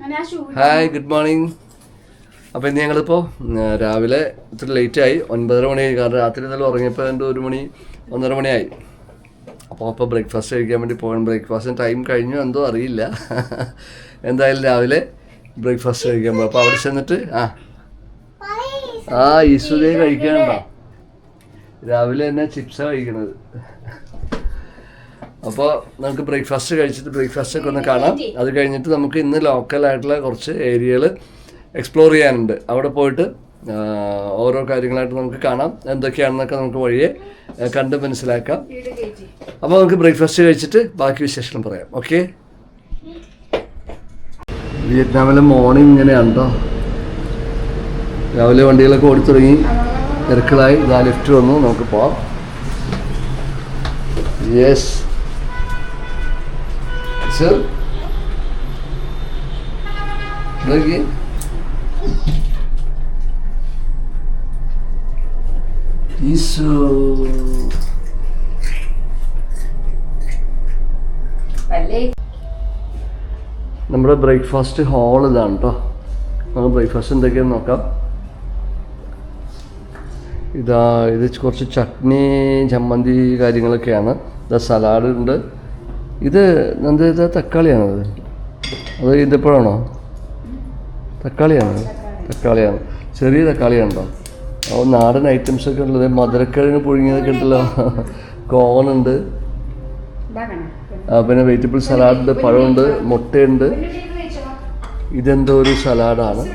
Hi, good morning. അപ്പോൾ ഇന്ന് ഞങ്ങളിപ്പോൾ രാവിലെ ഇത്തിരി ലേറ്റായി, 9:30 മണിയായി. കാരണം രാത്രി ഇന്നലെ ഉറങ്ങിയപ്പോൾ 1 മണി 1:30 മണിയായി. അപ്പോൾ ബ്രേക്ക്ഫാസ്റ്റ് കഴിക്കാൻ വേണ്ടി പോകണം. ബ്രേക്ക്ഫാസ്റ്റിന് ടൈം കഴിഞ്ഞു എന്തോ അറിയില്ല. എന്തായാലും രാവിലെ ബ്രേക്ക്ഫാസ്റ്റ് കഴിക്കാൻ പോകും. അപ്പോൾ അവിടെ ചെന്നിട്ട് ഈശ്വരയെ കഴിക്കാനുണ്ടോ? രാവിലെ തന്നെ ചിപ്സാണ് കഴിക്കണത്. അപ്പോൾ നമുക്ക് ബ്രേക്ക്ഫാസ്റ്റ് കഴിച്ചിട്ട് ബ്രേക്ക്ഫാസ്റ്റൊക്കെ ഒന്ന് കാണാം. അത് കഴിഞ്ഞിട്ട് നമുക്ക് ഇന്ന് ലോക്കലായിട്ടുള്ള കുറച്ച് ഏരിയകൾ എക്സ്പ്ലോർ ചെയ്യാനുണ്ട്. അവിടെ പോയിട്ട് ഓരോ കാര്യങ്ങളായിട്ട് നമുക്ക് കാണാം. എന്തൊക്കെയാണെന്നൊക്കെ നമുക്ക് വഴിയെ കണ്ട് മനസ്സിലാക്കാം. അപ്പോൾ നമുക്ക് ബ്രേക്ക്ഫാസ്റ്റ് കഴിച്ചിട്ട് ബാക്കി വിശേഷം പറയാം. ഓക്കെ. വിയറ്റ്നാമിലെ മോർണിംഗ് ഇങ്ങനെയാണ് കേട്ടോ. രാവിലെ വണ്ടികളൊക്കെ ഓടി തുടങ്ങി, തിരക്കുകളായി. ഇതാ ലിഫ്റ്റ് വന്നു, നമുക്ക് പോവാം. യെസ് സർ, നോക്കി ഈശോ. നമ്മുടെ ബ്രേക്ക്ഫാസ്റ്റ് ഹാൾ ഇതാണ് കേട്ടോ. നമുക്ക് ബ്രേക്ക്ഫാസ്റ്റ് എന്തൊക്കെയാണെന്ന് നോക്കാം. ഇത് കുറച്ച് ചട്നി, ചമ്മന്തി കാര്യങ്ങളൊക്കെയാണ്. സലാഡ് ഉണ്ട്. ഇത് തക്കാളിയാണത്? അത് ഈന്തപ്പഴമാണോ? തക്കാളിയാണ്. ചെറിയ തക്കാളിയാണോ? നാടൻ ഐറ്റംസൊക്കെ ഉള്ളത്. മധുരക്കിഴങ്ങ് പുഴുങ്ങിയതൊക്കെ ഉണ്ടല്ലോ. കോണുണ്ട്, പിന്നെ വെജിറ്റബിൾ സലാഡുണ്ട്, പഴമുണ്ട്, മുട്ടയുണ്ട്. ഇതെന്തോ ഒരു സലാഡാണ്.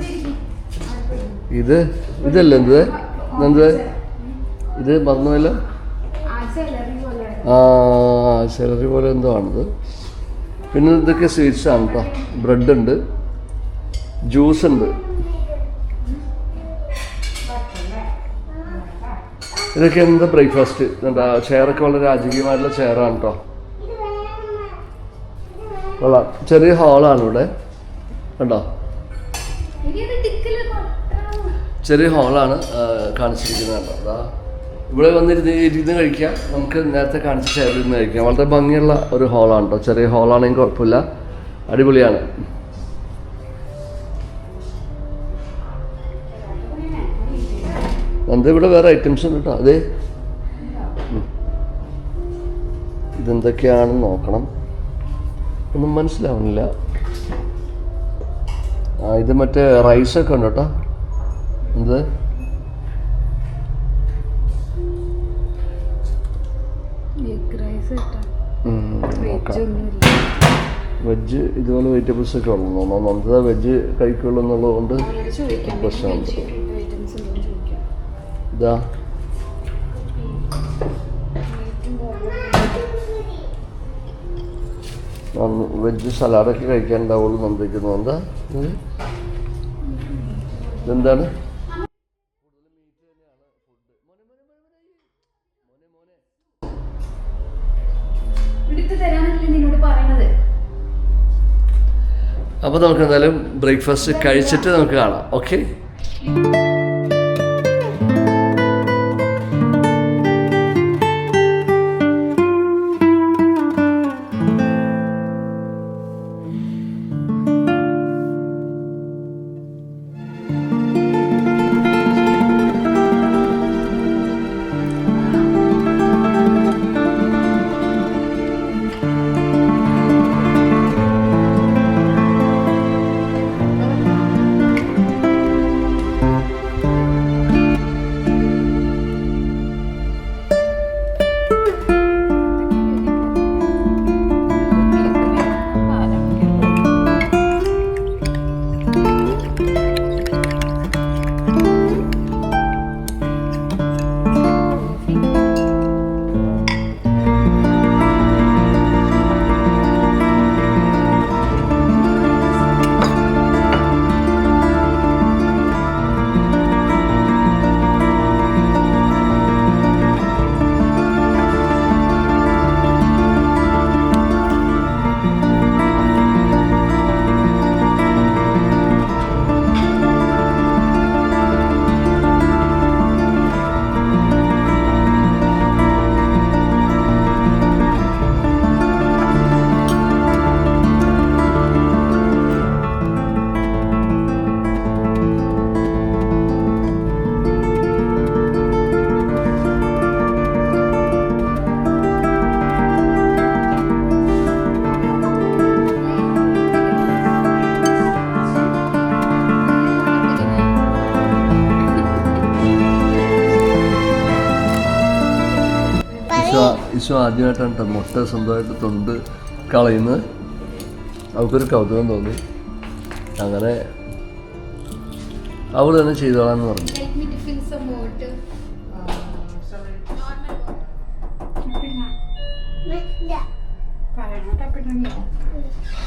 ഇതല്ലേ ഇത് മറന്നുമല്ലോ. സെലറി പോലെ എന്തോ ആണിത്. പിന്നെ ഇതൊക്കെ സ്വീറ്റ്സാണ് കേട്ടോ. ബ്രെഡ് ഉണ്ട്, ജ്യൂസ് ഉണ്ട്. ഇതൊക്കെ എന്താ ബ്രേക്ക്ഫാസ്റ്റ്. ചെയറൊക്കെ വളരെ രാജകീയമായിട്ടുള്ള ചെയറാണ് കേട്ടോ. കൊള്ളാം. ചെറിയ ഹാളാണ് ഇവിടെ കണ്ടോ. ചെറിയ ഹാളാണ് കാണിച്ചിരിക്കുന്നത് കേട്ടോ. അതാ ഇവിടെ ഇരുന്ന് കഴിക്കാം. നമുക്ക് നേരത്തെ കാണിച്ച ചെയറിൽ ഇരുന്ന് കഴിക്കാം. വളരെ ഭംഗിയുള്ള ഒരു ഹാളാണ് കേട്ടോ. ചെറിയ ഹാളാണെങ്കിൽ കുഴപ്പമില്ല, അടിപൊളിയാണ്. ഇവിടെ വേറെ ഐറ്റംസ് ഉണ്ട് കേട്ടോ. അതെ, ഇതെന്തൊക്കെയാണെന്ന് നോക്കണം, ഒന്നും മനസ്സിലാവുന്നില്ല. ഇത് മറ്റേ റൈസൊക്കെ ഉണ്ട് കേട്ടോ. എന്ത് വെജ്, ഇതുപോലെ വെജിറ്റബിൾസ് ഒക്കെ ഉള്ളു. നമുക്ക് വെജ് കഴിക്കുള്ളൂ എന്നുള്ളതുകൊണ്ട് പ്രശ്നമുണ്ട്. ഇതാ വെജ് സലാഡൊക്കെ കഴിക്കാനുണ്ടാവുള്ളൂ നന്ദിക്കുന്നു. ഇതെന്താണ്? അപ്പോൾ നമുക്ക് എന്തായാലും ബ്രേക്ക്ഫാസ്റ്റ് കഴിച്ചിട്ട് നമുക്ക് കാണാം. ഓക്കെ. നിമിഷം ആദ്യമായിട്ടാണ് കേട്ടോ മുട്ട സ്വന്തമായിട്ട് തൊണ്ട് കളയുന്നത്. അവൾക്കൊരു കൗതുകം തോന്നി. അങ്ങനെ അവൾ തന്നെ ചെയ്തോളാന്ന് പറഞ്ഞു.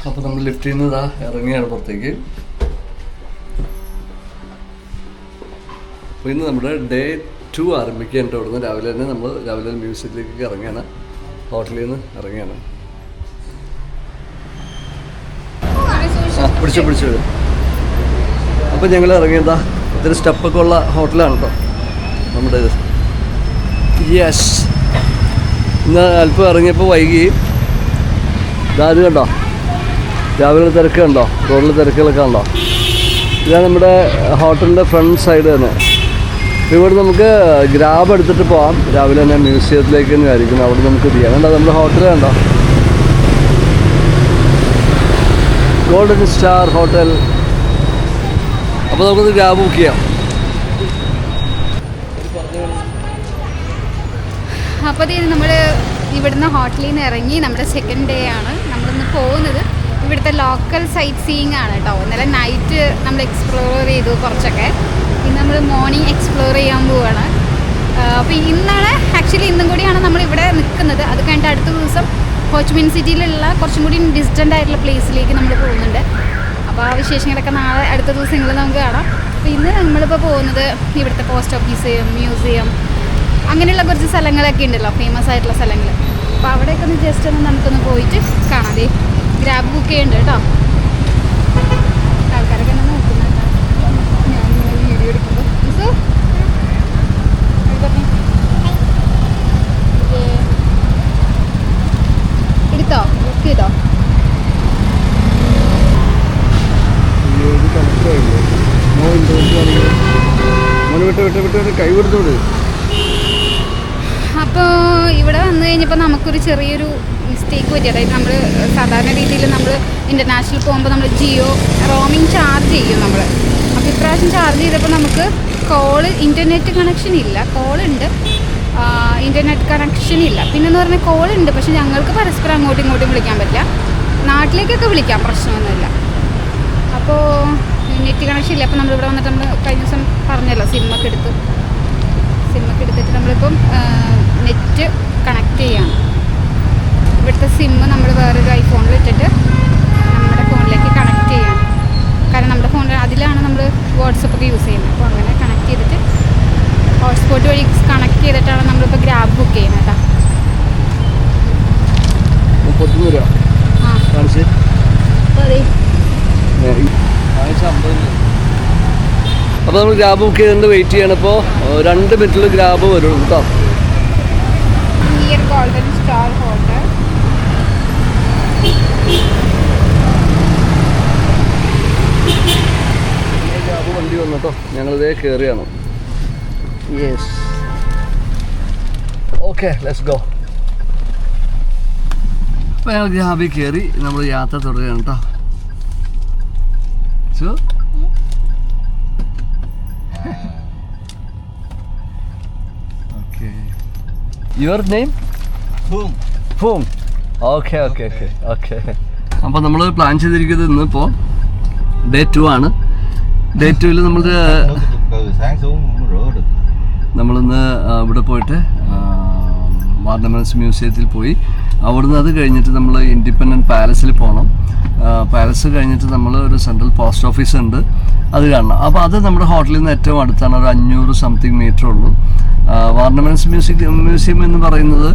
അപ്പോൾ നമ്മൾ ലിഫ്റ്റിൽ നിന്ന് ഇതാ ഇറങ്ങിയാണ് പുറത്തേക്ക്. അപ്പോൾ ഇന്ന് നമ്മുടെ ഡേ 2 ആരംഭിക്കാനായിട്ട് അവിടുന്ന് രാവിലെ മ്യൂസിയത്തിലേക്ക് ഇറങ്ങിയാണ്. ഹോട്ടലിൽ നിന്ന് ഇറങ്ങിയാണ്. പിടിച്ചു. അപ്പോൾ ഞങ്ങൾ ഇറങ്ങിയതാ ഇതൊരു സ്റ്റെപ്പൊക്കെ ഉള്ള ഹോട്ടലാണ് കേട്ടോ നമ്മുടെ ഇത്. യെസ്, ഇന്ന് അല്പം ഇറങ്ങിയപ്പോൾ വൈകി. ഇതാത് കണ്ടോ, രാവിലെ തിരക്ക് കണ്ടോ, റോഡിൽ തിരക്കുകളൊക്കെ കണ്ടോ. ഇതാണ് നമ്മുടെ ഹോട്ടലിൻ്റെ ഫ്രണ്ട് സൈഡ് തന്നെ. ഇവിടെ നമുക്ക് ഗ്രാബ് എടുത്തിട്ട് പോകാം രാവിലെ തന്നെ മ്യൂസിയത്തിലേക്ക് തന്നെ ആയിരിക്കും. അവിടെ നമുക്ക് ചെയ്യാം. കണ്ടോ നമ്മുടെ ഹോട്ടൽ കണ്ടോ, ഗോൾഡൻ സ്റ്റാർ ഹോട്ടൽ. അപ്പോൾ നമുക്കത് ഗ്രാബ് ബുക്ക് ചെയ്യാം. അപ്പോൾ നമ്മൾ ഇവിടുന്ന് ഹോട്ടലിൽ നിന്ന് ഇറങ്ങി. നമ്മുടെ സെക്കൻഡ് ഡേ ആണ്. നമ്മളിന്ന് പോകുന്നത് ഇവിടുത്തെ ലോക്കൽ സൈറ്റ് സീയിങ് ആണ് കേട്ടോ. ഇന്നലെ നൈറ്റ് നമ്മൾ എക്സ്പ്ലോർ ചെയ്തു കുറച്ചൊക്കെ. ഇന്ന് നമ്മൾ മോർണിംഗ് എക്സ്പ്ലോർ ചെയ്യാൻ പോവുകയാണ്. അപ്പോൾ ഇന്നും കൂടിയാണ് നമ്മളിവിടെ നിൽക്കുന്നത്. അത് കഴിഞ്ഞിട്ട് അടുത്ത ദിവസം ഹോച്ചിമിൻ സിറ്റിയിലുള്ള കുറച്ചും കൂടി ഡിസ്റ്റൻ്റ് ആയിട്ടുള്ള പ്ലേസിലേക്ക് നമ്മൾ പോകുന്നുണ്ട്. അപ്പോൾ ആ വിശേഷങ്ങളൊക്കെ നാളെ അടുത്ത ദിവസങ്ങളിൽ നമുക്ക് കാണാം. അപ്പോൾ ഇന്ന് നമ്മളിപ്പോൾ പോകുന്നത് ഇവിടുത്തെ പോസ്റ്റ് ഓഫീസ്, മ്യൂസിയം, അങ്ങനെയുള്ള കുറച്ച് സ്ഥലങ്ങളൊക്കെ ഉണ്ടല്ലോ, ഫേമസ് ആയിട്ടുള്ള സ്ഥലങ്ങൾ. അപ്പോൾ അവിടെയൊക്കെ ഒന്ന് ജസ്റ്റ് ഒന്ന് നമുക്കൊന്ന് പോയിട്ട് കാണാം. അതെ, ഗ്രാബ് ബുക്ക് ചെയ്യുന്നുണ്ട് കേട്ടോ. ആൾക്കാരൊക്കെ എന്നെ നോക്കുന്നുണ്ടോ, ഞാനിങ്ങനെ വീഡിയോ എടുക്കുമ്പോൾ. എടുത്തോ, ബുക്ക് ചെയ്തോ? കൈ കൊടുത്തോട്. അപ്പോൾ ഇവിടെ വന്നു കഴിഞ്ഞപ്പോൾ നമുക്കൊരു ചെറിയൊരു മിസ്റ്റേക്ക് പറ്റി. അതായത് നമ്മൾ സാധാരണ രീതിയിൽ നമ്മൾ ഇൻ്റർനാഷണൽ പോകുമ്പോൾ നമ്മൾ ജിയോ റോമിങ് ചാർജ് ചെയ്യും നമ്മൾ. അപ്പോൾ ഇപ്രാവശ്യം ചാർജ് ചെയ്തപ്പോൾ നമുക്ക് ഇൻ്റർനെറ്റ് കണക്ഷൻ ഇല്ല. കോളുണ്ട്, ഇൻ്റർനെറ്റ് കണക്ഷൻ ഇല്ല. പിന്നെന്ന് പറഞ്ഞാൽ കോളുണ്ട്, പക്ഷെ ഞങ്ങൾക്ക് പരസ്പരം അങ്ങോട്ടും ഇങ്ങോട്ടും വിളിക്കാൻ പറ്റില്ല. നാട്ടിലേക്കൊക്കെ വിളിക്കാം, പ്രശ്നമൊന്നുമില്ല. അപ്പോൾ നെറ്റ് കണക്ഷൻ ഇല്ല. അപ്പോൾ നമ്മളിവിടെ വന്നിട്ട് നമ്മൾ കഴിഞ്ഞ ദിവസം പറഞ്ഞല്ലോ, സിമ്മൊക്കെ എടുത്തിട്ട് നമ്മളിപ്പം നെറ്റ് കണക്ട് ചെയ്യണം. ഇവിടുത്തെ സിമ്മ് നമ്മൾ വേറൊരു ഐഫോണിൽ ഇട്ടിട്ട് നമ്മുടെ ഫോണിലേക്ക് കണക്ട് ചെയ്യണം. കാരണം നമ്മുടെ ഫോണിൽ അതിലാണ് നമ്മൾ വാട്സപ്പൊക്കെ യൂസ് ചെയ്യുന്നത്. അപ്പോൾ അങ്ങനെ കണക്ട് ചെയ്തിട്ട് ഹോട്ട്സ്പോട്ട് വഴി കണക്ട് ചെയ്തിട്ടാണ് നമ്മളിപ്പോൾ ഗ്രാബ് ബുക്ക് ചെയ്യുന്നത് കേട്ടോ. അപ്പോൾ നമ്മൾ ഗ്രാബ് ബുക്ക് ചെയ്തിട്ട് വെയിറ്റ് ചെയ്യണം. ഇപ്പോൾ 2 മിനിറ്റിൽ ഗ്രാബ് വരും കേട്ടോ. Golden star hotel. ഗ്രാബ് വണ്ടി വന്നു കേട്ടോ. ഞങ്ങളിതേ കയറിയാണ്. Yes, okay, let's go. അപ്പോൾ ഞങ്ങൾ ഗ്രാബിൽ കയറി നമ്മൾ യാത്ര തുടരുകയാണ് കേട്ടോ. Your name? Foom. Okay. അപ്പോൾ നമ്മൾ പ്ലാൻ ചെയ്തിരിക്കുന്നത് ഇന്നിപ്പോൾ ഡേ 2 ആണ്. ഡേ 2-ൽ നമ്മളിന്ന് ഇവിടെ പോയിട്ട് വാർണമെൻറ്റ്സ് മ്യൂസിയത്തിൽ പോയി. അവിടുന്ന് അത് കഴിഞ്ഞിട്ട് നമ്മൾ ഇൻഡിപെൻഡൻറ്റ് പാലസിൽ പോകണം. പാലസ് കഴിഞ്ഞിട്ട് നമ്മൾ ഒരു സെൻട്രൽ പോസ്റ്റ് ഓഫീസ് ഉണ്ട്, അത് കാണണം. അപ്പോൾ അത് നമ്മുടെ ഹോട്ടലിൽ നിന്ന് ഏറ്റവും അടുത്താണ്, ഒരു 500 സംതിങ് മീറ്റർ ഉള്ളൂ. വാർണമെൻറ്റ്സ് മ്യൂസിയം എന്ന് പറയുന്നത്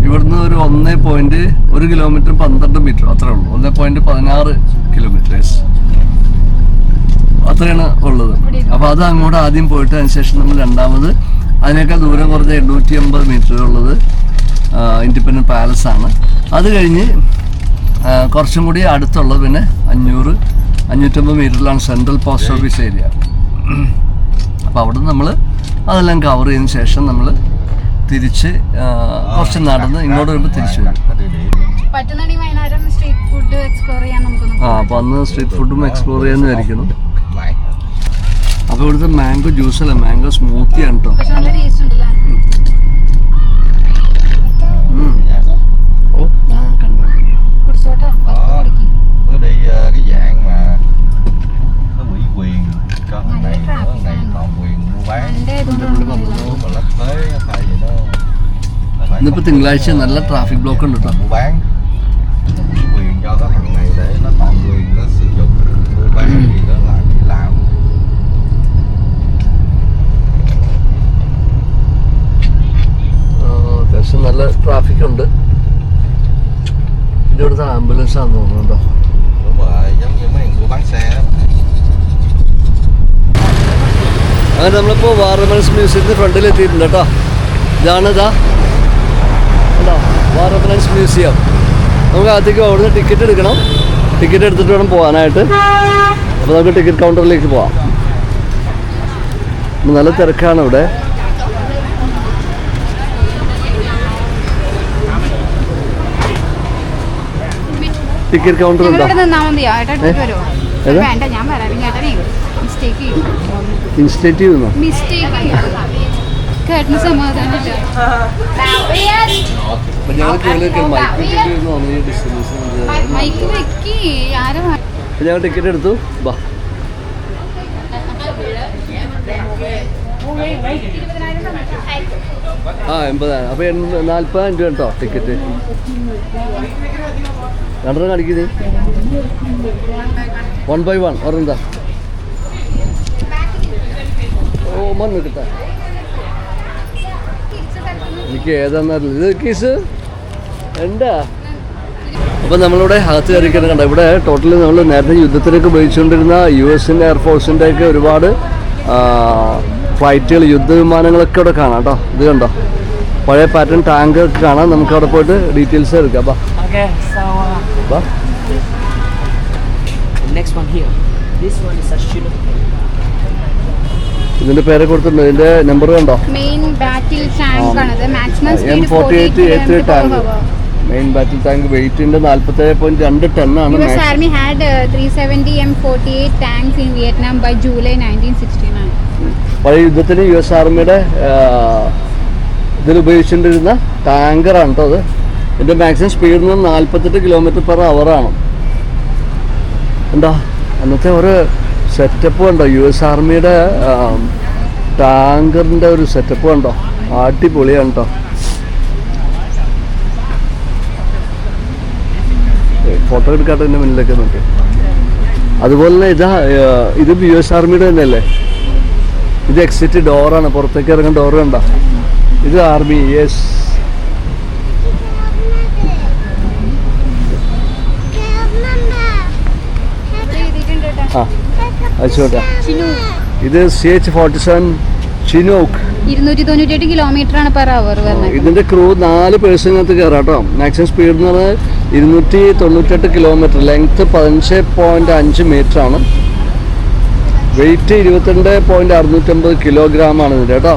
ഇവിടുന്ന് ഒരു 1 കിലോമീറ്റർ 12 മീറ്റർ അത്രേ ഉള്ളൂ. 1.16 കിലോമീറ്റേഴ്സ് അത്രയാണ് ഉള്ളത്. അപ്പോൾ അത് അങ്ങോട്ട് ആദ്യം പോയിട്ട് അതിനുശേഷം നമ്മൾ രണ്ടാമത് അതിനേക്കാൾ ദൂരം കുറഞ്ഞ 850 മീറ്റർ ഉള്ളത് ഇൻഡിപെൻഡൻറ്റ് പാലസ് ആണ്. അത് കഴിഞ്ഞ് കുറച്ചും കൂടി അടുത്തുള്ളത് പിന്നെ 550 മീറ്ററിലാണ് സെൻട്രൽ പോസ്റ്റ് ഓഫീസ് ഏരിയ. അപ്പോൾ അവിടെ നമ്മൾ അതെല്ലാം കവർ ചെയ്തതിന് ശേഷം നമ്മൾ തിരിച്ച് കുറച്ച് നടന്ന് ഇങ്ങോട്ട് വരുമ്പോൾ തിരിച്ചു വരും. അപ്പോൾ അന്ന് സ്ട്രീറ്റ് ഫുഡും എക്സ്പ്ലോർ ചെയ്യാമെന്ന് വിചാരിക്കുന്നു. അപ്പോൾ ഇവിടുത്തെ മാംഗോ ജ്യൂസ് അല്ല, മാംഗോ സ്മൂത്തിയാണ് കേട്ടോ. Ủa? Kanda. കുടിച്ചോട്ടെ Nó đi cái dạng mà nó ủy quyền cho thằng này nữa, thằng này còn quyền mua bán mà lách thuế hay gì đó. ഇന്നിപ്പോൾ തിങ്കളാഴ്ച നല്ല ട്രാഫിക് ബ്ലോക്ക് ഉണ്ട് കേട്ടോ. Mua bán ủy quyền cho cái thằng này để nó toàn quyền nó sử dụng mua bán gì đó là làm. അത്യാവശ്യം നല്ല traffic ഉണ്ട്. ഇത് ഇവിടുത്തെ ആംബുലൻസ് ആണെന്ന് തോന്നുന്നുണ്ടോ. Đúng rồi, giống như mấy người mua bán xe đó. അങ്ങനെ നമ്മളിപ്പോൾ വാർ മെമ്മോറിയൽ മ്യൂസിയത്തിൻ്റെ ഫ്രണ്ടിൽ എത്തിയിട്ടുണ്ട് കേട്ടോ. ഇതാണിതാ കേട്ടോ വാർ മെമ്മോറിയൽ മ്യൂസിയം. നമുക്ക് അകത്തേക്ക് അവിടുന്ന് ടിക്കറ്റ് എടുക്കണം. ടിക്കറ്റ് എടുത്തിട്ട് വേണം പോകാനായിട്ട്. അപ്പോൾ നമുക്ക് ടിക്കറ്റ് കൗണ്ടറിലേക്ക് പോവാം. നല്ല തിരക്കാണ് ഇവിടെ. ടിക്കറ്റ് കൗണ്ടർ ഉണ്ടോ? വേണ്ട ഞാൻ വരാം മിസ്റ്റേക്ക് ചെയ്യും ഇൻസ്റ്റേറ്റീവ് എന്നോ? മിസ്റ്റേക്ക് കേട്ടിന് സമാധാനമില്ല. അപ്പം ഞങ്ങൾ മൈക്ക് വെക്കി ആരും അപ്പം ഞങ്ങൾ ടിക്കറ്റ് എടുത്തു. ബാ ആ 80,000. അപ്പോൾ 40,000 രൂപ കേട്ടോ ടിക്കറ്റ്. രണ്ടെണ്ണം കാണിക്കുന്നത് 1 by 1 ഒരെന്താ ഓ മണ്ണ് കിട്ടാ. എനിക്ക് ഏതാന്നറിയില്ല. ഇത് കേസ് എന്താ. അപ്പോൾ നമ്മളിവിടെ അകത്ത് കയറിക്കാൻ കണ്ട ഇവിടെ ടോട്ടലി നമ്മൾ നേരത്തെ യുദ്ധത്തിലേക്ക് ഉപയോഗിച്ചുകൊണ്ടിരുന്ന US-ൻ്റെ എയർഫോഴ്സിൻ്റെ ഒക്കെ ഒരുപാട് ഫ്ലൈറ്റുകൾ യുദ്ധവിമാനങ്ങളൊക്കെ ഇവിടെ കാണാം കേട്ടോ. ഇത് കണ്ടോ പഴയ പാറ്റേൺ ടാങ്ക് ഒക്കെ കാണാം. നമുക്ക് അവിടെ പോയിട്ട് ഡീറ്റെയിൽസ് എടുക്കാം. ബാ Okay, so ബാ. the next one here. This one is a Chinook. ഇതിൻ്റെ പേരെ കൊടുത്തിട്ടുണ്ട്. ഇതിൻ്റെ നമ്പർ കണ്ടോ. മെയിൻ ബാറ്റിൽ ടാങ്ക് ആണത്. Maximum speed M48A3 tank. Main battle tank വെയിറ്റിൻ്റെ 47.2 ടണ്ണാണ്. US Army had 370 M48 tanks in Vietnam by July 1969. പഴയ യുദ്ധത്തിന് US ആർമിയുടെ ഇതിൽ ഉപയോഗിച്ചുകൊണ്ടിരുന്ന ടാങ്കറാണ് കേട്ടോ അത്. ഇതിൻ്റെ മാക്സിമം സ്പീഡ് എന്ന് 48 km/h. എന്താ അന്നത്തെ ഒരു സെറ്റപ്പ് കണ്ടോ. US ആർമിയുടെ ടാങ്കറിൻ്റെ ഒരു സെറ്റപ്പ് കണ്ടോ. അടിപൊളിയാണ് കേട്ടോ. ഫോട്ടോ എടുക്കാട്ടെ എൻ്റെ മുന്നിലേക്ക് നോക്കി. അതുപോലെ തന്നെ ഇത് US ആർമിയുടെ തന്നെയല്ലേ. ഇത് എക്സിറ്റ് ഡോറാണ്. പുറത്തേക്ക് ഇറങ്ങുന്ന ഡോറ് കണ്ടോ. ഇത് ആർമി. യെസ് ആ അയച്ചോട്ടെ. ഇത് CH-47 ചിനൂക്ക്. 298 km/h വരുന്നത്. ഇതിന്റെ ക്രൂ 4 പേഴ്സണിനകത്ത് കയറാം കേട്ടോ. മാക്സിമം സ്പീഡ് എന്ന് പറഞ്ഞാൽ 298 km. ലെങ്ത് 15.5 മീറ്റർ ആണ്. വെയിറ്റ് 22.650 kg ആണ് ഇതിൻ്റെ കേട്ടോ.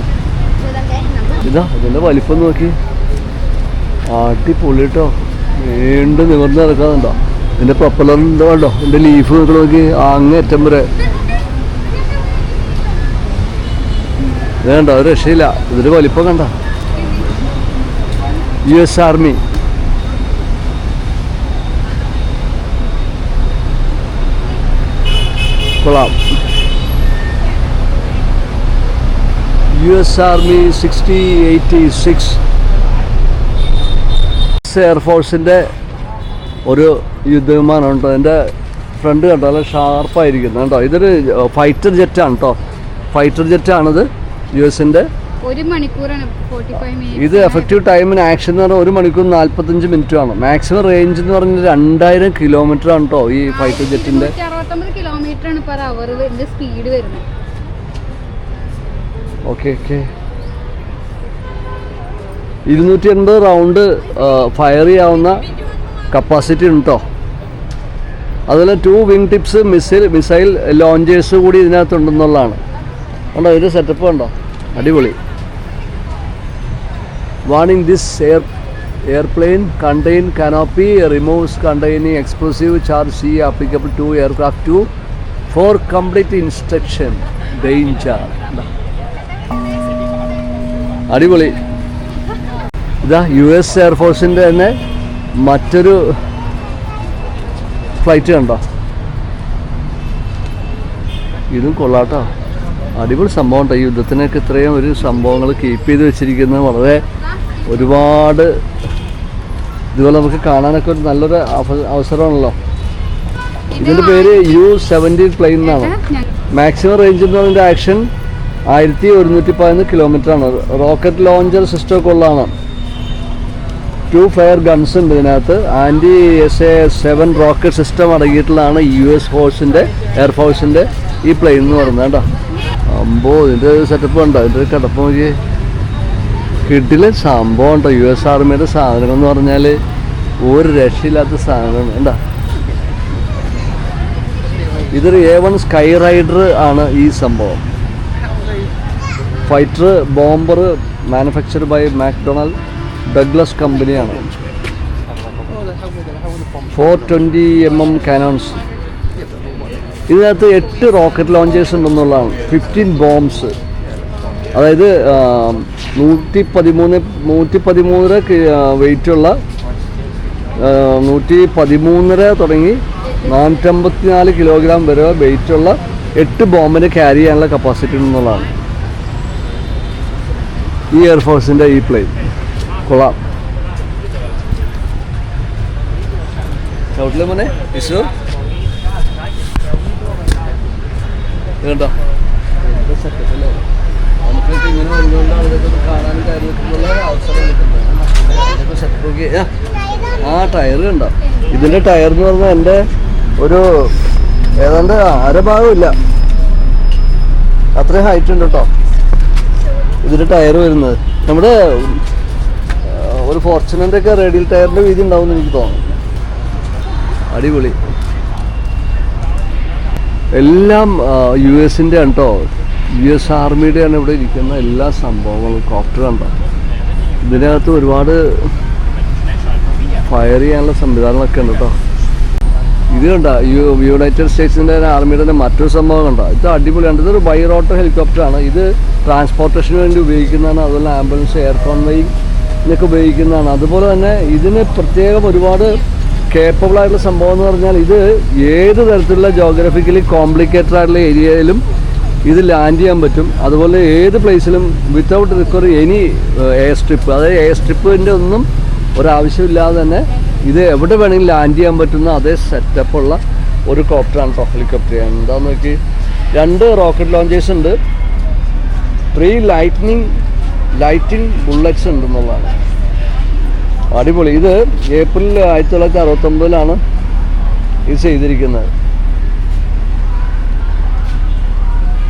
ഇതാ ഇതിൻ്റെ വലിപ്പം നോക്കി. അടിപൊളി കേട്ടോ. വീണ്ടും നിവർന്ന് നടക്കാന്നുണ്ടോ. ഇതിൻ്റെ പ്രൊപ്പലറിൻ്റെ കണ്ടോ. ഇതിൻ്റെ ലീഫ് നോക്കി അങ്ങേറ്റം വരെ. ഇത് കണ്ടോ ഒരു രക്ഷയില്ല. ഇതിൻ്റെ വലിപ്പം കണ്ട. US army. കൊള്ളാം. US ആർമി 6086 എയർഫോഴ്സിൻ്റെ ഒരു യുദ്ധവിമാനം കേട്ടോ. എൻ്റെ ഫ്രണ്ട് കണ്ടോ നല്ല ഷാർപ്പായിരിക്കുന്നത് കേട്ടോ. ഇതൊരു ഫൈറ്റർ ജെറ്റാണ് കേട്ടോ. ഫൈറ്റർ ജെറ്റാണിത് US-ൻ്റെ. 1 മണിക്കൂറാണ് 45 മിനിറ്റ്. ഇത് എഫക്റ്റീവ് ടൈം ഇൻ ആക്ഷൻ എന്ന് പറഞ്ഞാൽ 1 മണിക്കൂർ 45 മിനിറ്റ് ആണ്. മാക്സിമം റേഞ്ച് എന്ന് പറഞ്ഞാൽ 2000 km ആണ് കേട്ടോ ഈ ഫൈറ്റർ ജെറ്റിൻ്റെ. 269 km/h ഇതിൻ്റെ സ്പീഡ് വരുന്നത്. ഓക്കെ ഓക്കെ 280 റൗണ്ട് ഫയർ ചെയ്യാവുന്ന കപ്പാസിറ്റി ഉണ്ട് കേട്ടോ. അതുപോലെ 2 വിങ് ടിപ്സ് മിസൈൽ ലോഞ്ചേഴ്സ് കൂടി ഇതിനകത്തുണ്ടെന്നുള്ളതാണ്. കണ്ടോ ഇതിൻ്റെ സെറ്റപ്പ് കണ്ടോ. അടിപൊളി. Warning this airplane contain canopy removes containing explosive charge C applicable to aircraft 2 for complete instruction danger. അടിപൊളി. ഇതാ US എയർഫോഴ്സിൻ്റെ തന്നെ മറ്റൊരു ഫ്ലൈറ്റ് കണ്ടോ, ഇതും കൊള്ളാട്ടോ, അടിപൊളി സംഭവം ഉണ്ടോ. ഈ യുദ്ധത്തിനൊക്കെ ഇത്രയും ഒരു സംഭവങ്ങൾ കീപ്പ് ചെയ്ത് വെച്ചിരിക്കുന്നത് വളരെ ഒരുപാട് ഇതുപോലെ നമുക്ക് കാണാനൊക്കെ ഒരു നല്ലൊരു അവസരമാണല്ലോ. ഇതിൻ്റെ പേര് U-17 പ്ലെയിൻ എന്നാണ്. മാക്സിമം റേഞ്ച് എന്ന് പറയുന്നത് ആക്ഷൻ 1111 കിലോമീറ്ററാണ്. റോക്കറ്റ് ലോഞ്ചർ സിസ്റ്റം ഒക്കെ ഉള്ളതാണ്. 2 ഫയർ ഗൺസ് ഉണ്ട് ഇതിനകത്ത്. SA-7 റോക്കറ്റ് സിസ്റ്റം അടങ്ങിയിട്ടുള്ളതാണ് US എയർഫോഴ്സിൻ്റെ ഈ പ്ലെയിൻ എന്ന് പറയുന്നത് കേട്ടോ. അമ്പോ ഇതിൻ്റെ സെറ്റപ്പ് ഉണ്ടോ, ഇതിൻ്റെ ഒരു കിടപ്പ് നോക്കി, കിട്ടില്ല സംഭവം ഉണ്ടോ. US ആർമിയുടെ സാധനങ്ങൾ എന്ന് പറഞ്ഞാൽ ഒരു രക്ഷയില്ലാത്ത സാധനമാണ് കേട്ടോ. ഇതൊരു A1 സ്കൈ റൈഡർ ആണ് ഈ സംഭവം. Fighter bomber manufacture by McDonald Douglas കമ്പനിയാണ്. 420mm cannons. ഇതിനകത്ത് 8 റോക്കറ്റ് ലോഞ്ചേഴ്സ് ഉണ്ടെന്നുള്ളതാണ്. 15 ബോംബ്സ്, അതായത് 113 വെയിറ്റുള്ള 113 തുടങ്ങി 454 കിലോഗ്രാം വരെ വെയിറ്റുള്ള 8 ബോംബിനെ ക്യാരി ചെയ്യാനുള്ള കപ്പാസിറ്റി ഉണ്ടെന്നുള്ളതാണ് ഈ എയർഫോഴ്സിൻ്റെ ഈ പ്ലെയിൻ. കൊള്ളാം. ചവിട്ടിലെ മോനെ ഇസു കേട്ടോ. നമുക്കൊക്കെ ഇങ്ങനെ വരുന്നതുകൊണ്ടാണ് ഇതൊക്കെ കാണാനും കാര്യങ്ങൾക്കുള്ള അവസരം കിട്ടുന്നത്. സെറ്റപ്പൊക്കെ ആ ടയർ കണ്ടോ. ഇതിൻ്റെ ടയർ എന്ന് പറഞ്ഞാൽ എൻ്റെ ഒരു ഏതാണ്ട് അരഭാഗമില്ല, അത്രയും ഹൈറ്റ് ഉണ്ട് കേട്ടോ ഇതിൻ്റെ ടയർ വരുന്നത്. നമ്മുടെ ഒരു ഫോർച്യൂണറിൻ്റെ ഒക്കെ റേഡിയൽ ടയറിൻ്റെ വീതി ഉണ്ടാവും എന്ന് എനിക്ക് തോന്നുന്നു. അടിപൊളി. എല്ലാം US-ൻ്റെ ആണ് കേട്ടോ. US ആർമിയുടെയാണ് ഇവിടെ ഇരിക്കുന്ന എല്ലാ സംഭവങ്ങളും. കോപ്റ്റർ കണ്ടോ, ഇതിനകത്ത് ഒരുപാട് ഫയർ ചെയ്യാനുള്ള സംവിധാനങ്ങളൊക്കെ ഉണ്ട് കേട്ടോ. ഇത് കണ്ട യുണൈറ്റഡ് സ്റ്റേറ്റ്സിൻ്റെ ആർമിയുടെ തന്നെ മറ്റൊരു സംഭവം കണ്ടോ. ഇത് അടിപൊളിയാണ്. ഇതൊരു ബൈ റോട്ടർ ഹെലികോപ്റ്ററാണ്. ഇത് ട്രാൻസ്പോർട്ടേഷന് വേണ്ടി ഉപയോഗിക്കുന്നതാണ്. അതുപോലെ ആംബുലൻസ്, എയർ കോൺവോയിങ് ഇതിനൊക്കെ ഉപയോഗിക്കുന്നതാണ്. അതുപോലെ തന്നെ ഇതിന് പ്രത്യേകം ഒരുപാട് കേപ്പബിൾ ആയിട്ടുള്ള സംഭവം എന്ന് പറഞ്ഞാൽ ഇത് ഏത് തരത്തിലുള്ള ജോഗ്രഫിക്കലി കോംപ്ലിക്കേറ്റഡ് ആയിട്ടുള്ള ഏരിയയിലും ഇത് ലാൻഡ് ചെയ്യാൻ പറ്റും. അതുപോലെ ഏത് പ്ലേസിലും without require any air strip, അതായത് എയർ സ്ട്രിപ്പിൻ്റെ ഒന്നും ഒരാവശ്യമില്ലാതെ തന്നെ ഇത് എവിടെ വേണമെങ്കിലും ലാൻഡ് ചെയ്യാൻ പറ്റുന്ന അതേ സെറ്റപ്പുള്ള ഒരു കോപ്റ്ററാണ് കേട്ടോ ഹെലികോപ്റ്റർ. എന്താണെന്ന് നോക്കി, 2 റോക്കറ്റ് ലോഞ്ചേഴ്സ് ഉണ്ട്, 3 ലൈറ്റിംഗ് ബുള്ളറ്റ്സ് ഉണ്ടെന്നുള്ളതാണ്. അടിപൊളി. ഇത് ഏപ്രിൽ 1969 ഇത് ചെയ്തിരിക്കുന്നത്.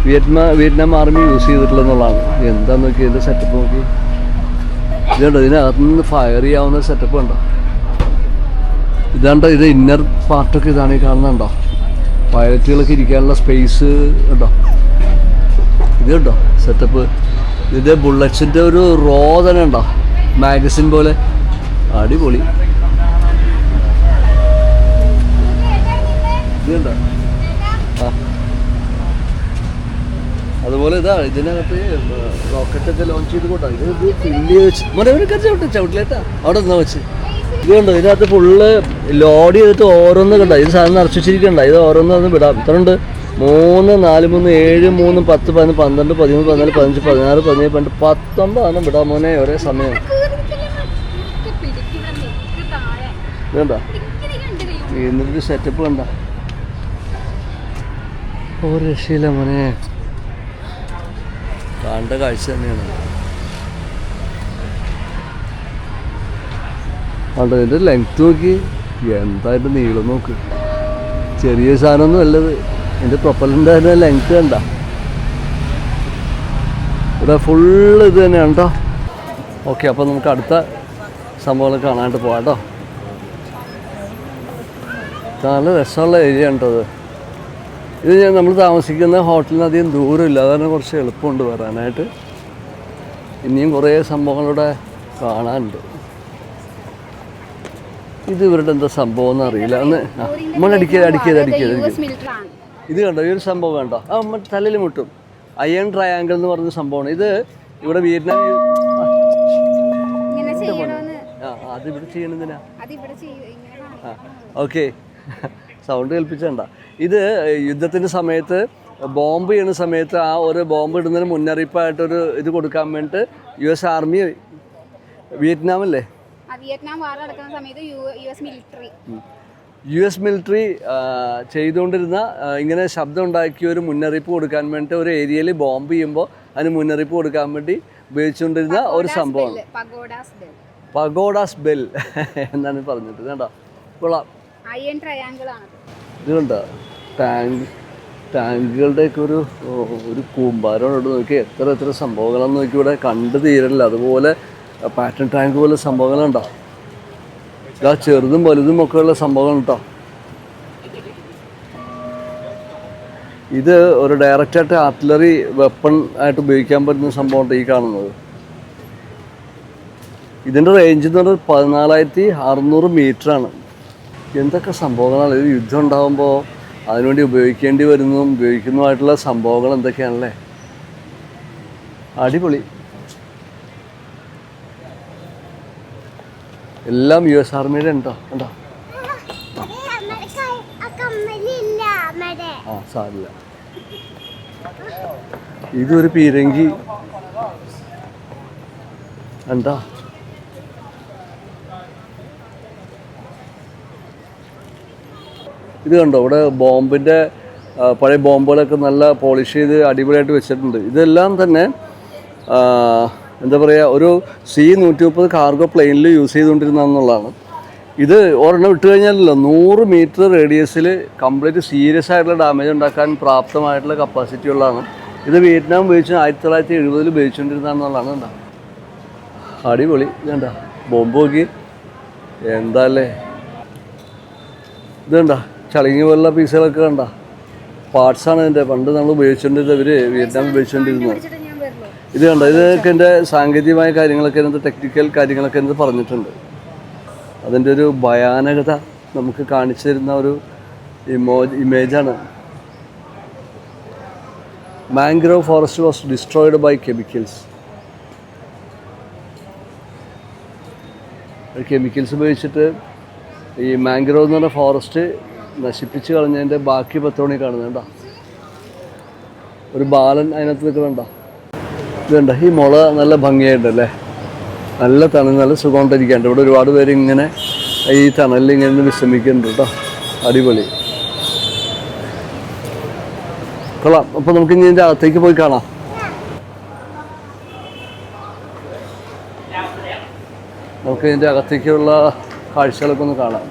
വിയറ്റ്നാം ആർമി യൂസ് ചെയ്തിട്ടുള്ളതെന്നുള്ളതാണ്. എന്താന്ന് നോക്കി ഇതിൻ്റെ സെറ്റപ്പ് നോക്കി. ഇതുണ്ടോ, ഇതിനകത്ത് നിന്ന് ഫയർ ചെയ്യാവുന്ന സെറ്റപ്പ് ഉണ്ടോ. ഇതാണ്ടോ, ഇത് ഇന്നർ പാർട്ടൊക്കെ ഇതാണ് ഈ കാണുന്നുണ്ടോ. പൈലറ്റുകൾക്ക് ഇരിക്കാനുള്ള സ്പേസ് ഉണ്ടോ. ഇത് കണ്ടോ സെറ്റപ്പ്. ഇത് ബുള്ളറ്റ്സിൻ്റെ ഒരു റോ തന്നെ ഉണ്ടോ, മാഗസിൻ പോലെ. അടിപൊളി. ഇതുണ്ടോ. ആ അതുപോലെ ഇതാ ഇതിനകത്ത് റോക്കറ്റൊക്കെ ലോഞ്ച് ചെയ്ത് കൊണ്ടാണ് ഇത് ഫില്ല് വെച്ച് മോനെ ചവിട്ടിലേട്ടാ അവിടെ നിന്നാ വെച്ച്. ഇത് കണ്ടോ, ഇതിനകത്ത് ഫുള്ള് ലോഡ് ചെയ്തിട്ട് ഓരോന്ന് കണ്ടോ. ഇത് സാധനം നിറച്ച് വെച്ചിരിക്കണ്ട. ഇത് ഓരോന്ന് വിടാം. ഇത്ര ഉണ്ട്. 3, 4, 3, 7, 3, 10, 11, 12, 13, 14, 15, 16, 17, 18, 19 വിടാം മോനെ ഒരേ സമയം. ഇതുണ്ടോ എന്നിട്ടൊരു സെറ്റപ്പ് കണ്ട. ഒരു രക്ഷയില്ല മോനെ, കാണേണ്ട കാഴ്ച തന്നെയാണ്. കണ്ടോ ഇതിൻ്റെ ലെങ്ത് നോക്കി, എന്തായിട്ട് നീളം നോക്ക്. ചെറിയ സാധനമൊന്നും അല്ലത്. എൻ്റെ പ്രൊപ്പലിൻ്റെ തന്നെ ലെങ്ത് കണ്ട. ഇവിടെ ഫുള്ള് ഇത് തന്നെയാണ് കേട്ടോ. ഓക്കെ, അപ്പോൾ നമുക്ക് അടുത്ത സംഭവങ്ങൾ കാണാനായിട്ട് പോകാം കേട്ടോ. നല്ല രസമുള്ള ഏരിയ ഉണ്ടോ അത്. ഇത് നമ്മൾ താമസിക്കുന്ന ഹോട്ടലിന് അധികം ദൂരമില്ല, അതാണ് കുറച്ച് എളുപ്പമുണ്ട് വരാനായിട്ട്. ഇനിയും കുറേ സംഭവങ്ങളിവിടെ കാണാനുണ്ട്. ഇത് ഇവരുടെ എന്താ സംഭവം എന്ന് അറിയില്ല. ഒന്ന് അടിക്കരുത്. ഇത് കണ്ടോ, ഈ ഒരു സംഭവം കണ്ടോ. ആ തലയിൽ മുട്ടും. അയൺ ട്രയാങ്കിൾ എന്ന് പറഞ്ഞ സംഭവമാണ് ഇത്. ഇവിടെ വിയറ്റ്നാം അതിവിടെ ചെയ്യണെന്തിനാ? അതിവിടെ ഇങ്ങനെ ഓക്കെ, സൗണ്ട് കേൾപ്പിച്ചണ്ട. ഇത് യുദ്ധത്തിൻ്റെ സമയത്ത് ബോംബ് ചെയ്യുന്ന സമയത്ത് ആ ഒരു ബോംബ് ഇടുന്നതിന് മുന്നറിയിപ്പായിട്ടൊരു ഇത് കൊടുക്കാൻ വേണ്ടിയിട്ട് US ആർമി വിയറ്റ്നാമല്ലേ, വിയറ്റ്നാം വാർ നടക്കുന്ന സമയത്ത് US മിലിറ്ററി ചെയ്തുകൊണ്ടിരുന്ന ഇങ്ങനെ ശബ്ദം ഉണ്ടാക്കിയ ഒരു മുന്നറിയിപ്പ് കൊടുക്കാൻ വേണ്ടിയിട്ട് ഒരു ഏരിയയിൽ ബോംബ് ചെയ്യുമ്പോൾ അതിന് മുന്നറിയിപ്പ് കൊടുക്കാൻ വേണ്ടി ഉപയോഗിച്ചുകൊണ്ടിരുന്ന ഒരു സംഭവമാണ് പഗോഡാസ് ബെൽ എന്നാണ് പറഞ്ഞിട്ട്. കേട്ടോ, കൊള്ളാം. അയൺ ട്രയാങ്കിൾ ആണ് ഇത് കണ്ടോ, ടാങ്കുകളുടെയൊക്കെ ഒരു കൂമ്പാരമാണ്. നോക്കി എത്ര സംഭവങ്ങളാണെന്ന് നോക്കി, ഇവിടെ കണ്ടു തീരല്ല. അതുപോലെ പാറ്റൻ ടാങ്ക് പോലെ സംഭവങ്ങളുണ്ടോ, ഇതാ ചെറുതും വലുതും ഒക്കെ ഉള്ള സംഭവങ്ങൾ കേട്ടോ. ഇത് ഒരു ഡയറക്റ്റായിട്ട് ആർട്ടിലറി വെപ്പൺ ആയിട്ട് ഉപയോഗിക്കാൻ പറ്റുന്ന സംഭവമുണ്ട് ഈ കാണുന്നത്. ഇതിൻ്റെ റേഞ്ച് എന്ന് പറഞ്ഞാൽ 14,600 മീറ്ററാണ്. എന്തൊക്കെ സംഭവങ്ങളാണ് ഇത്. യുദ്ധം ഉണ്ടാകുമ്പോൾ അതിനുവേണ്ടി ഉപയോഗിക്കേണ്ടി വരുന്നതും ഉപയോഗിക്കുന്നതുമായിട്ടുള്ള സംഭവങ്ങൾ എന്തൊക്കെയാണല്ലേ. അടിപൊളി. എല്ലാം US ആർമിയുടെ ഉണ്ടോ കണ്ടോ. ആ സാരില്ല. ഇതൊരു പീരങ്കി എന്താ. ഇത് കണ്ടോ, ഇവിടെ ബോംബിൻ്റെ പഴയ ബോംബുകളൊക്കെ നല്ല പോളിഷ് ചെയ്ത് അടിപൊളിയായിട്ട് വെച്ചിട്ടുണ്ട്. ഇതെല്ലാം തന്നെ എന്താ പറയുക, ഒരു C-130 കാർഗോ പ്ലെയിനിൽ യൂസ് ചെയ്തുകൊണ്ടിരുന്നതെന്നുള്ളതാണ്. ഇത് ഒരെണ്ണം ഇട്ട് കഴിഞ്ഞാലല്ലോ 100 മീറ്റർ റേഡിയസിൽ കംപ്ലീറ്റ് സീരിയസ് ആയിട്ടുള്ള ഡാമേജ് ഉണ്ടാക്കാൻ പ്രാപ്തമായിട്ടുള്ള കപ്പാസിറ്റി ഉള്ളതാണ്. ഇത് വിയറ്റ്നാം ഉപയോഗിച്ച് 1970 ഉപയോഗിച്ചുകൊണ്ടിരുന്നതെന്നുള്ളതാണ്. കണ്ടോ, അടിപൊളി. ഇതുണ്ട ബോംബ് നോക്കി എന്താ അല്ലേ. ഇതുണ്ട ചളിങ്ങി പോലുള്ള പീസുകളൊക്കെ കണ്ട പാർട്സാണ് ഇതിൻ്റെ. പണ്ട് നമ്മൾ ഉപയോഗിച്ചുകൊണ്ടിരുന്നത്, ഇവർ വിയറ്റ്നാം ഉപയോഗിച്ചുകൊണ്ടിരുന്നത്. ഇത് കണ്ടോ, ഇതൊക്കെ എൻ്റെ സാങ്കേതികമായ കാര്യങ്ങളൊക്കെ ഇതിനകത്ത്, ടെക്നിക്കൽ കാര്യങ്ങളൊക്കെ ഇതിനകത്ത് പറഞ്ഞിട്ടുണ്ട്. അതിൻ്റെ ഒരു ഭയാനകത നമുക്ക് കാണിച്ചു തരുന്ന ഒരു ഇമേജാണ്. Mangrove forest was destroyed by chemicals. Chemicals ഉപയോഗിച്ചിട്ട് ഈ മാംഗ്രോവ് എന്ന് പറഞ്ഞ ഫോറസ്റ്റ് നശിപ്പിച്ച് കളഞ്ഞതിൻ്റെ ബാക്കി പത്രമണി കാണുന്നുണ്ടോ. ഒരു ബാലൻ അതിനകത്ത് നിൽക്കുന്നുണ്ടോ. ഇതുണ്ട്, ഈ മുള നല്ല ഭംഗിയായിട്ടല്ലേ, നല്ല തണൽ, നല്ല സുഖമുണ്ടിരിക്കാണ്ട്. ഇവിടെ ഒരുപാട് പേര് ഇങ്ങനെ ഈ തണലിൽ ഇങ്ങനെ വിശ്രമിക്കുന്നുണ്ട് കേട്ടോ. അടിപൊളി, കൊള്ളാം. അപ്പോൾ നമുക്ക് ഇനി ഇതിൻ്റെ അകത്തേക്ക് പോയി കാണാം. നമുക്ക് ഇതിൻ്റെ അകത്തേക്കുള്ള കാഴ്ചകളൊക്കെ ഒന്ന് കാണാം.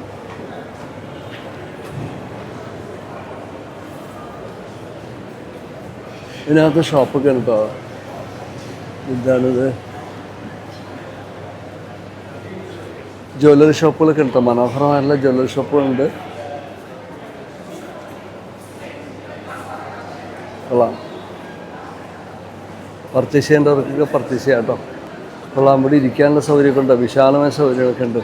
ഇതിനകത്ത് ഷോപ്പൊക്കെ ഉണ്ട് കേട്ടോ. എന്താണിത്, ജ്വല്ലറി ഷോപ്പുകളൊക്കെ ഉണ്ട്. മനോഹരമായിട്ടുള്ള ജ്വല്ലറി ഷോപ്പുകളുണ്ട്. കൊള്ളാം. പർച്ചേസ് ചെയ്യേണ്ടവർക്കൊക്കെ പർച്ചേസ് ചെയ്യാം കേട്ടോ. കൊള്ളാം. ഇവിടെ ഇരിക്കാനുള്ള സൗകര്യമൊക്കെ ഉണ്ട്, വിശാലമായ സൗകര്യങ്ങളൊക്കെ ഉണ്ട്.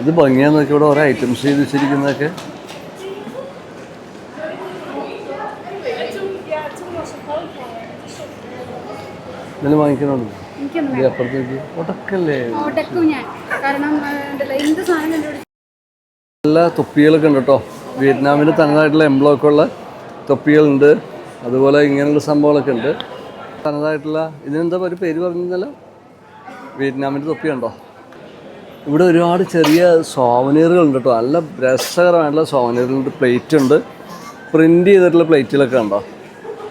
ഇത് ഭംഗിയാന്ന് നോക്കി, ഇവിടെ ഓരോ ഐറ്റംസ് ചെയ്ത് വെച്ചിരിക്കുന്നതൊക്കെ. ഇതിന് വാങ്ങിക്കണുണ്ട്. അപ്പുറത്തേക്ക് ഒട്ടക്കല്ലേ, നല്ല തൊപ്പികളൊക്കെ ഉണ്ട് കേട്ടോ. വിയറ്റ്നാമിൻ്റെ തനതായിട്ടുള്ള എംബ്ലമൊക്കെ ഉള്ള തൊപ്പികളുണ്ട്. അതുപോലെ ഇങ്ങനെയുള്ള സംഭവങ്ങളൊക്കെ ഉണ്ട്. തനതായിട്ടുള്ള ഇതിനെന്താ ഒരു പേര് പറഞ്ഞല്ലോ, വിയറ്റ്നാമിൻ്റെ തൊപ്പി ഉണ്ടോ. ഇവിടെ ഒരുപാട് ചെറിയ സോവനീറുകളുണ്ട് കേട്ടോ. നല്ല രസകരമായിട്ടുള്ള സോവനീറുകളുണ്ട്. പ്ലേറ്റ് ഉണ്ട്, പ്രിൻ്റ് ചെയ്തിട്ടുള്ള പ്ലേറ്റിലൊക്കെ ഉണ്ടോ.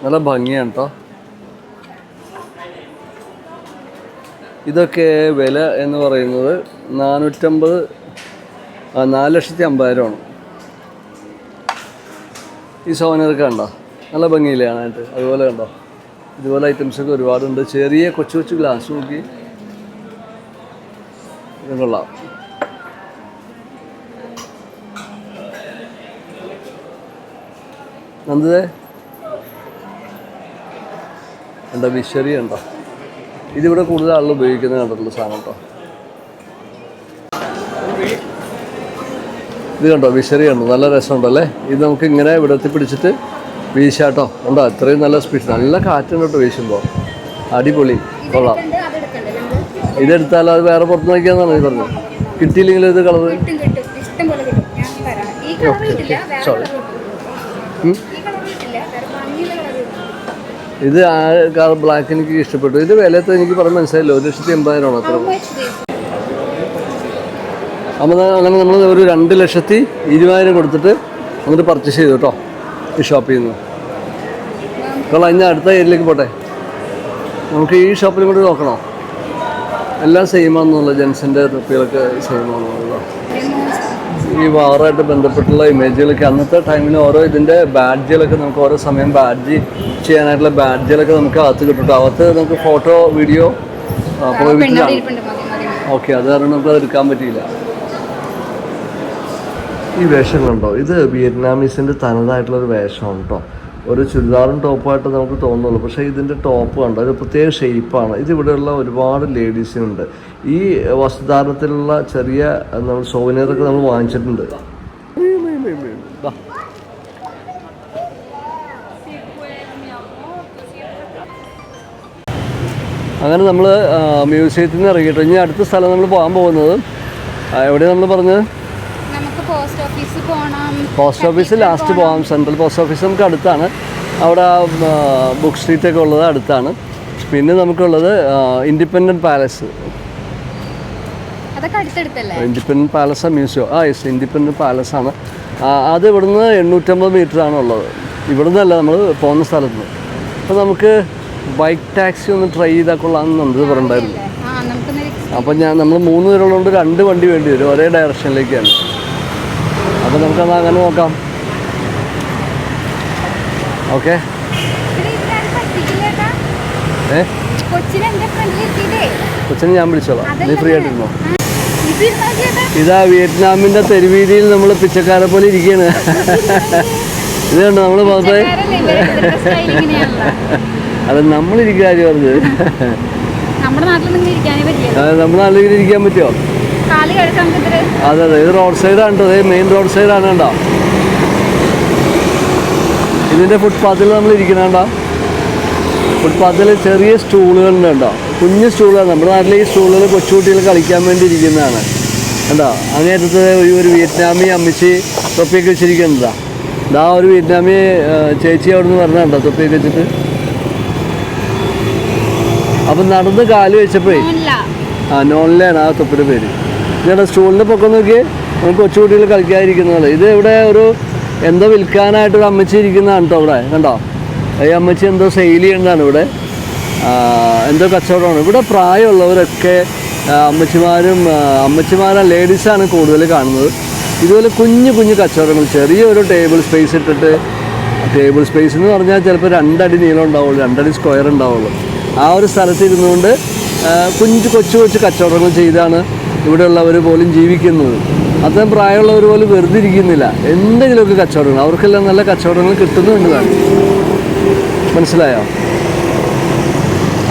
നല്ല ഭംഗിയാണ് കേട്ടോ. ഇതൊക്കെ വില എന്ന് പറയുന്നത് 4,50,000 ഈ സോവനീറൊക്കെ ഉണ്ടോ. നല്ല ഭംഗിയില്ലേ കാണാനായിട്ട്. അതുപോലെ കണ്ടോ, ഇതുപോലെ ഐറ്റംസൊക്കെ ഒരുപാടുണ്ട്. ചെറിയ കൊച്ചു കൊച്ചു ഗ്ലാസ് നോക്കി, ഇത് കൊള്ളാം. നന്ദേ എന്താ വിഷറി ഉണ്ടോ. ഇതിവിടെ കൂടുതൽ ആളുകൾ ഉപയോഗിക്കുന്നത് കണ്ടിട്ടുള്ള സാധനം കേട്ടോ. ഇത് കണ്ടോ, വിഷറി കണ്ടോ, നല്ല രസമുണ്ടല്ലേ. ഇത് നമുക്ക് ഇങ്ങനെ ഇവിടെ പിടിച്ചിട്ട് വീശാട്ടോ. ഉണ്ടോ, അത്രയും നല്ല സ്പീഡ്, നല്ല കാറ്റുണ്ട് കേട്ടോ വീശുമ്പോൾ. അടിപൊളി, കൊള്ളാം. ഇതെടുത്താലോ അത് വേറെ പുറത്ത് നോക്കിയാന്നാണ് നീ പറഞ്ഞത്. കിട്ടിയില്ലെങ്കിൽ ഇത് കളർ കിട്ടും ഇഷ്ടം പോലെ കിട്ടും. ഞാൻ തരാം. ഈ കളർ കിട്ടില്ല, വേറെ കളർ കിട്ടും. ഈ കളർ കിട്ടില്ല, വേറെ ഭംഗിയുള്ള കളർ കിട്ടും. ഇത് ആ കളർ ബ്ലാക്ക് എനിക്ക് ഇഷ്ടപ്പെട്ടു. ഇത് വിലത്തെ എനിക്ക് പറഞ്ഞ് മനസ്സിലായില്ലോ, 1,80,000 അത്ര. അപ്പോൾ അങ്ങനെ നമ്മൾ ഒരു 2,20,000 കൊടുത്തിട്ട് എന്നിട്ട് പർച്ചേസ് ചെയ്തു കേട്ടോ ഈ ഷോപ്പിൽ നിന്ന്. അപ്പോൾ ഇനി അടുത്ത ഏരിയയിലേക്ക് പോട്ടെ. നമുക്ക് ഈ ഷോപ്പിലും കൂടി നോക്കണോ? എല്ലാം സെയിമാണെന്നുള്ള ജെൻസിൻ്റെ തൊപ്പികളൊക്കെ സെയിമാണെന്നുള്ളതോ. ഈ വാറായിട്ട് ബന്ധപ്പെട്ടുള്ള ഇമേജുകളൊക്കെ അന്നത്തെ ടൈമിൽ ഓരോ ഇതിൻ്റെ ബാഡ്ജുകളൊക്കെ നമുക്ക് ഓരോ സമയം ബാഡ്ജ് ചെയ്യാനായിട്ടുള്ള ബാഡ്ജുകളൊക്കെ നമുക്ക് അകത്ത് കിട്ടും. അകത്ത് നമുക്ക് ഫോട്ടോ വീഡിയോ പ്രൊഹിബിറ്റഡാണ്. ഓക്കെ, അത് കാരണം നമുക്കത് എടുക്കാൻ പറ്റിയില്ല. ഈ വേഷം കണ്ടോ, ഇത് വിയറ്റ്നാമീസിൻ്റെ തനതായിട്ടുള്ളൊരു വേഷമാണ് കേട്ടോ. ഒരു ചുരിദാറും ടോപ്പായിട്ട് നമുക്ക് തോന്നുള്ളൂ, പക്ഷേ ഇതിൻ്റെ ടോപ്പ് കണ്ടോ ഒരു പ്രത്യേക ഷേപ്പാണ്. ഇതിവിടെയുള്ള ഒരുപാട് ലേഡീസിനുണ്ട്. ഈ വസ്ത്രധാരണത്തിലുള്ള ചെറിയ നമ്മൾ സോവനീറൊക്കെ നമ്മൾ വാങ്ങിച്ചിട്ടുണ്ട്. അങ്ങനെ നമ്മൾ മ്യൂസിയത്തിൽ നിന്ന് ഇറങ്ങിയിട്ട് ഇനി അടുത്ത സ്ഥലം നമ്മൾ പോകാൻ പോകുന്നത് എവിടെയാണ് നമ്മൾ പറഞ്ഞത്? പോസ്റ്റ് ഓഫീസ് ലാസ്റ്റ് പോകാം. സെൻട്രൽ പോസ്റ്റ് ഓഫീസ് നമുക്ക് അടുത്താണ്. അവിടെ ബുക്ക് സ്ട്രീറ്റൊക്കെ ഉള്ളത് അടുത്താണ്. പിന്നെ നമുക്കുള്ളത് independent palace. Independent palace museum. Yes, independent പാലസാണ്. അത് ഇവിടുന്ന് 850 മീറ്ററാണ് ഉള്ളത്. ഇവിടുന്ന് അല്ല, നമ്മൾ പോകുന്ന സ്ഥലത്ത് നിന്ന്. അപ്പോൾ നമുക്ക് ബൈക്ക് ടാക്സി ഒന്ന് ട്രൈ ചെയ്താൽ കൊള്ളാമെന്നുണ്ട് പറഞ്ഞിട്ടുണ്ടായിരുന്നു. അപ്പോൾ നമ്മൾ 3 പേരുള്ളതുകൊണ്ട് 2 വണ്ടി വേണ്ടി വരും, ഒരേ ഡയറക്ഷനിലേക്കാണ്. അപ്പോൾ നമുക്കത് അങ്ങനെ നോക്കാം. ഓക്കെ, കൊച്ചിനെ ഞാൻ വിളിച്ചോളാം, നീ ഫ്രീ ആയിട്ടിരുന്നോ? ഇതാ വിയറ്റ്നാമിൻ്റെ തെരുവീതിയിൽ നമ്മൾ പിച്ചക്കാരെ പോലെ ഇരിക്കുകയാണ്. ഇത് കണ്ടോ നമ്മൾ പുറത്ത്. അത് നമ്മളിരിക്കുക കാര്യം പറഞ്ഞത്. നമ്മുടെ നാട്ടിൽ ഇരിക്കാൻ പറ്റുമോ? അതെ അതെ, ഇത് റോഡ് സൈഡാണ് കേട്ടോ. ഇത് മെയിൻ റോഡ് സൈഡാണ് കേട്ടോ. ഇതിൻ്റെ ഫുട്പാത്തിൽ നമ്മൾ ഇരിക്കണോ? ഫുട്പാത്തിൽ ചെറിയ സ്റ്റൂളുകളുണ്ട് കേട്ടോ, കുഞ്ഞു സ്റ്റൂളാണ്. നമ്മുടെ നാട്ടിൽ ഈ സ്റ്റൂളുകൾ കൊച്ചുകുട്ടികൾ കളിക്കാൻ വേണ്ടി ഇരിക്കുന്നതാണ് കേട്ടോ. അങ്ങേറ്റത്ത് ഒരു വിയറ്റ്നാമി അമ്മച്ചി തൊപ്പിയൊക്കെ വെച്ചിരിക്കുന്നതാണ്. ഇതാ ഒരു വിയറ്റ്നാമി ചേച്ചി അവിടെ നിന്ന് പറഞ്ഞോ തൊപ്പിയൊക്കെ വെച്ചിട്ട്. അപ്പം നടന്ന് കാല് വെച്ചപ്പോഴേ നോൺലാണ് ആ തൊപ്പിയുടെ പേര്. ഇതാണ് സ്റ്റൂളിൻ്റെ പൊക്കം നോക്കി നമുക്ക് കൊച്ചുകുട്ടികൾ കളിക്കാതിരിക്കുന്നത്. ഇത് ഇവിടെ ഒരു എന്തോ വിൽക്കാനായിട്ടൊരു അമ്മച്ചി ഇരിക്കുന്നതാണ് കേട്ടോ ഇവിടെ കണ്ടോ. ഈ അമ്മച്ചി എന്തോ സെയിൽ ചെയ്യുന്നതാണ് ഇവിടെ, എന്തോ കച്ചവടമാണ്. ഇവിടെ പ്രായമുള്ളവരൊക്കെ അമ്മച്ചിമാരും ലേഡീസാണ് കൂടുതൽ കാണുന്നത്. ഇതുപോലെ കുഞ്ഞു കുഞ്ഞു കച്ചവടങ്ങൾ, ചെറിയൊരു ടേബിൾ സ്പേസ് ഇട്ടിട്ട്, ടേബിൾ സ്പേസ് എന്ന് പറഞ്ഞാൽ ചിലപ്പോൾ 2 അടി നീളം ഉണ്ടാവുള്ളൂ, 2 അടി സ്ക്വയർ ഉണ്ടാവുള്ളൂ. ആ ഒരു സ്ഥലത്ത് ഇരുന്നുകൊണ്ട് കൊച്ചു കച്ചവടങ്ങൾ ചെയ്താണ് ഇവിടെയുള്ളവർ പോലും ജീവിക്കുന്നത്. അത്രയും പ്രായമുള്ളവർ പോലും വെറുതെ ഇരിക്കുന്നില്ല, എന്തെങ്കിലുമൊക്കെ കച്ചവടങ്ങൾ, അവർക്കെല്ലാം നല്ല കച്ചവടങ്ങൾ കിട്ടുന്നുണ്ട്. മനസ്സിലായോ?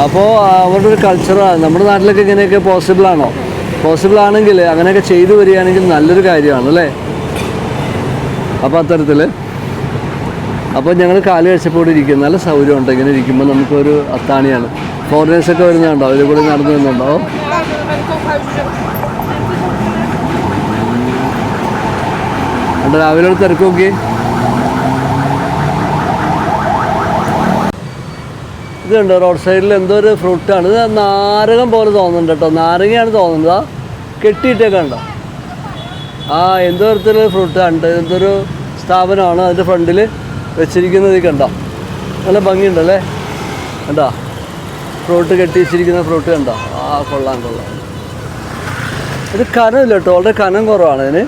അപ്പോൾ അവരുടെ ഒരു കൾച്ചറാണ്. നമ്മുടെ നാട്ടിലൊക്കെ ഇങ്ങനെയൊക്കെ പോസിബിളാണോ? പോസിബിൾ ആണെങ്കിൽ അങ്ങനെയൊക്കെ ചെയ്തു വരികയാണെങ്കിൽ നല്ലൊരു കാര്യമാണ് അല്ലേ? അപ്പോൾ അത്തരത്തിൽ അപ്പോൾ ഞങ്ങൾ കാല് കഴിച്ചപ്പോൾ ഇരിക്കും, നല്ല സൗകര്യമുണ്ട്. ഇങ്ങനെ ഇരിക്കുമ്പോൾ നമുക്കൊരു അത്താണിയാണ്. ഫോറിനേഴ്സൊക്കെ വരുന്നുണ്ടോ, ഇതിൽ കൂടി നടന്നു വരുന്നുണ്ടോ? അവിടെ രാവിലെ ഒരു തിരക്ക് നോക്കി. ഇതുണ്ട് റോഡ് സൈഡിൽ എന്തോ ഒരു ഫ്രൂട്ടാണ്. ഇത് നാരകം പോലെ തോന്നുന്നുണ്ട് കേട്ടോ, നാരങ്ങയാണ് തോന്നുന്നത്. കെട്ടിയിട്ടൊക്കെ ഉണ്ടോ? എന്തോ തരത്തിലുള്ള ഫ്രൂട്ടാണ്. എന്തൊരു സ്ഥാപനമാണ് അതിൻ്റെ ഫ്രണ്ടിൽ വെച്ചിരിക്കുന്നത്. കണ്ടോ, നല്ല ഭംഗിയുണ്ടല്ലേ കണ്ടോ, ഫ്രൂട്ട് കെട്ടി വെച്ചിരിക്കുന്ന ഫ്രൂട്ട് കണ്ടോ. കൊള്ളാം. ഇത് കനമില്ല കേട്ടോ, വളരെ കനം കുറവാണ് ഇതിന്.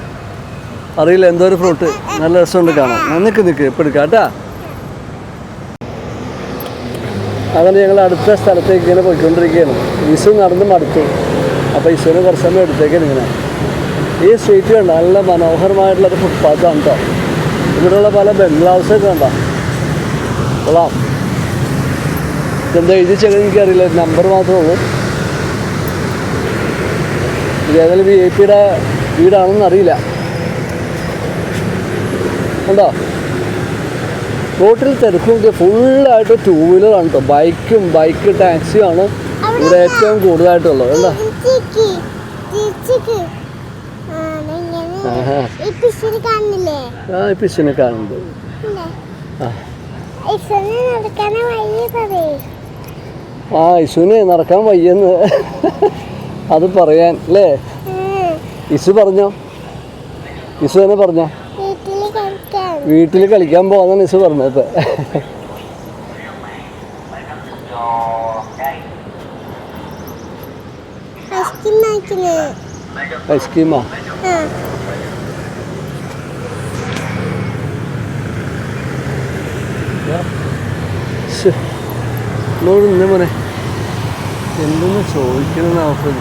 അറിയില്ല, എന്തോ ഒരു ഫ്രൂട്ട്, നല്ല രസമുണ്ട് കാണാൻ. നിൽക്ക് ഇപ്പം എടുക്കാം കേട്ടാ. അങ്ങനെ ഞങ്ങൾ അടുത്ത സ്ഥലത്തേക്ക് ഇങ്ങനെ പോയിക്കൊണ്ടിരിക്കുകയാണ്. ഇസു നടന്ന് മടുത്തു. അപ്പോൾ ഇസുവിന് കുറച്ച് സമയം എടുത്തേക്കാണ് ഇങ്ങനെ. ഈ സ്ട്രീറ്റ് കണ്ടോ, നല്ല മനോഹരമായിട്ടുള്ളൊരു ഫുട്പാത്താണ് കേട്ടോ. ഇവിടെയുള്ള പല ബംഗ്ലാവ്സൊക്കെ കണ്ടോ, കൊള്ളാം. ഇതെന്താ എഴുതിച്ചെങ്ങനെ എനിക്കറിയില്ല, നമ്പർ മാത്രമേ ഉള്ളൂ. ഇത് ഏതായാലും VIP-യുടെ വീടാണെന്ന് അറിയില്ല. ഉണ്ടോ റോട്ടിൽ തിരക്കും, ഫുള്ളായിട്ട് 2 വീലറാണ് കേട്ടോ. ബൈക്ക് ടാക്സിയാണ് ഇവിടെ ഏറ്റവും കൂടുതലായിട്ടുള്ളത്. എന്താ ആഹാ. ആ ഈ പിശുനെ കാണുന്നുണ്ട്. ആ ഇസുവിന് നടക്കാൻ വയ്യെന്ന് അത് പറയാൻ അല്ലേ? ഇസു പറഞ്ഞോ? ഇസു തന്നെ പറഞ്ഞോ? വീട്ടിൽ കളിക്കാൻ പോകാന്നാണ് ഇസു പറഞ്ഞത് ഇപ്പൊ. ഐസ്ക്രീമാ? മോനെ എന്തെന്ന് ചോദിക്കണമെന്ന് അവർക്ക്